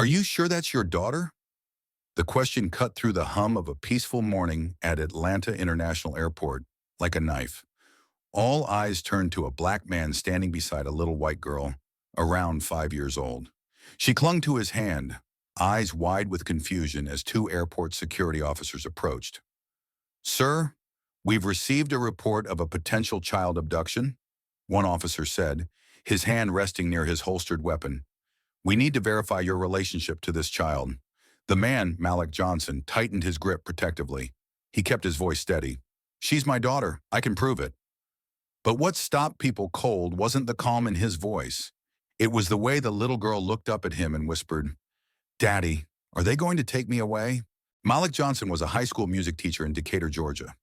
Are you sure that's your daughter? The question cut through the hum of a peaceful morning at Atlanta International Airport like a knife. All eyes turned to a black man standing beside a little white girl, around 5 years old. She clung to his hand, eyes wide with confusion as two airport security officers approached. "Sir, we've received a report of a potential child abduction," one officer said, his hand resting near his holstered weapon. "We need to verify your relationship to this child." The man, Malik Johnson, tightened his grip protectively. He kept his voice steady. "She's my daughter. I can prove it." But what stopped people cold wasn't the calm in his voice. It was the way the little girl looked up at him and whispered, "Daddy, are they going to take me away?" Malik Johnson was a high school music teacher in Decatur, Georgia.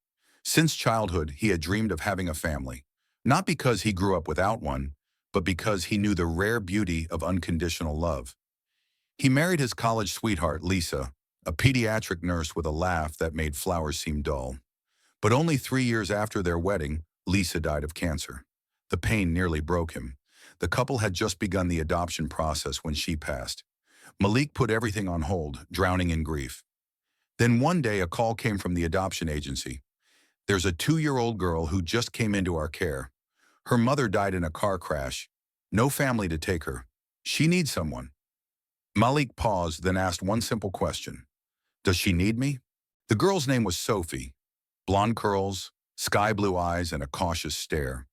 Since childhood, he had dreamed of having a family, not because he grew up without one, but because he knew the rare beauty of unconditional love. He married his college sweetheart, Lisa, a pediatric nurse with a laugh that made flowers seem dull. But only 3 years after their wedding, Lisa died of cancer. The pain nearly broke him. The couple had just begun the adoption process when she passed. Malik put everything on hold, drowning in grief. Then one day a call came from the adoption agency. "There's a 2-year-old girl who just came into our care. Her mother died in a car crash. No family to take her. She needs someone." Malik paused, then asked one simple question. "Does she need me?" The girl's name was Sophie. Blonde curls, sky blue eyes, and a cautious stare.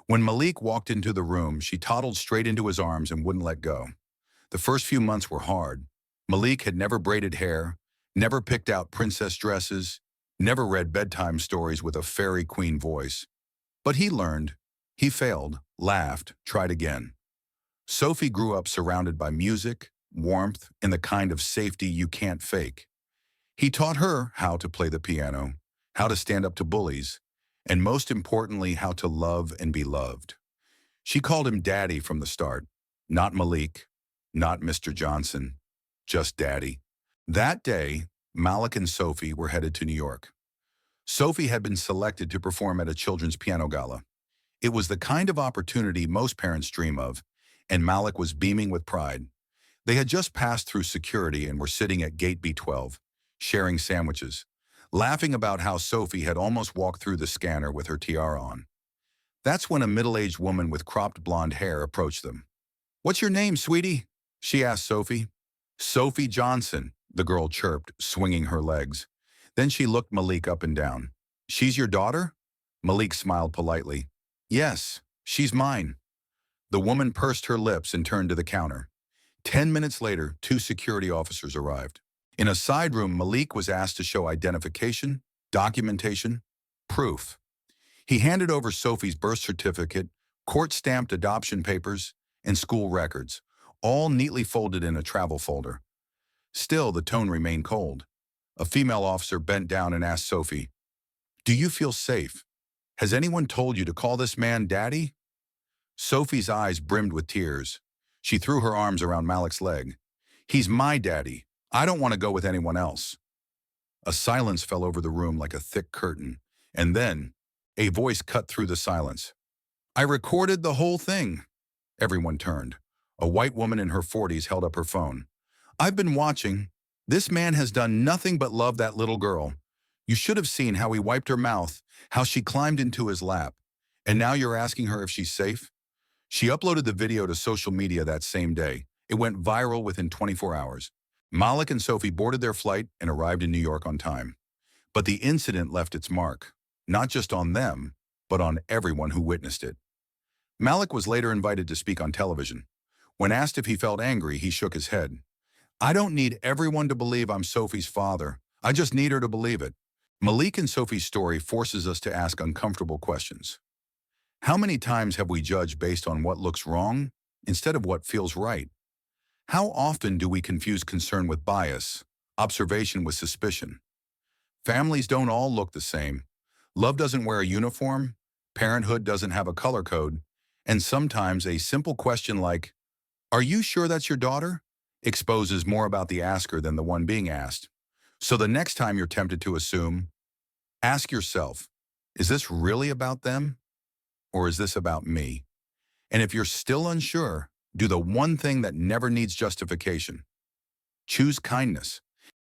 When Malik walked into the room, she toddled straight into his arms and wouldn't let go. The first few months were hard. Malik had never braided hair, never picked out princess dresses, never read bedtime stories with a fairy queen voice. But he learned. He failed, laughed, tried again. Sophie grew up surrounded by music, warmth, and the kind of safety you can't fake. He taught her how to play the piano, how to stand up to bullies, and most importantly, how to love and be loved. She called him Daddy from the start. Not Malik, not Mr. Johnson, just Daddy. That day, Malik and Sophie were headed to New York. Sophie had been selected to perform at a children's piano gala. It was the kind of opportunity most parents dream of, and Malik was beaming with pride. They had just passed through security and were sitting at gate B12, sharing sandwiches, laughing about how Sophie had almost walked through the scanner with her tiara on. That's when a middle-aged woman with cropped blonde hair approached them. "What's your name, sweetie?" she asked Sophie. "Sophie Johnson," the girl chirped, swinging her legs. Then she looked Malik up and down. "She's your daughter?" Malik smiled politely. "Yes, she's mine." The woman pursed her lips and turned to the counter. 10 minutes later, 2 security officers arrived. In a side room, Malik was asked to show identification, documentation, proof. He handed over Sophie's birth certificate, court-stamped adoption papers, and school records, all neatly folded in a travel folder. Still, the tone remained cold. A female officer bent down and asked Sophie, "Do you feel safe? Has anyone told you to call this man Daddy?" Sophie's eyes brimmed with tears. She threw her arms around Malik's leg. "He's my daddy. I don't want to go with anyone else." A silence fell over the room like a thick curtain, and then a voice cut through the silence. "I recorded the whole thing." Everyone turned. A white woman in her 40s held up her phone. "I've been watching. This man has done nothing but love that little girl. You should have seen how he wiped her mouth, how she climbed into his lap. And now you're asking her if she's safe?" She uploaded the video to social media that same day. It went viral within 24 hours. Malik and Sophie boarded their flight and arrived in New York on time. But the incident left its mark, not just on them, but on everyone who witnessed it. Malik was later invited to speak on television. When asked if he felt angry, he shook his head. "I don't need everyone to believe I'm Sophie's father. I just need her to believe it." Malik and Sophie's story forces us to ask uncomfortable questions. How many times have we judged based on what looks wrong instead of what feels right? How often do we confuse concern with bias, observation with suspicion? Families don't all look the same. Love doesn't wear a uniform, parenthood doesn't have a color code, and sometimes a simple question like, "Are you sure that's your daughter?" exposes more about the asker than the one being asked. So the next time you're tempted to assume, ask yourself, is this really about them? Or is this about me? And if you're still unsure, do the one thing that never needs justification. Choose kindness.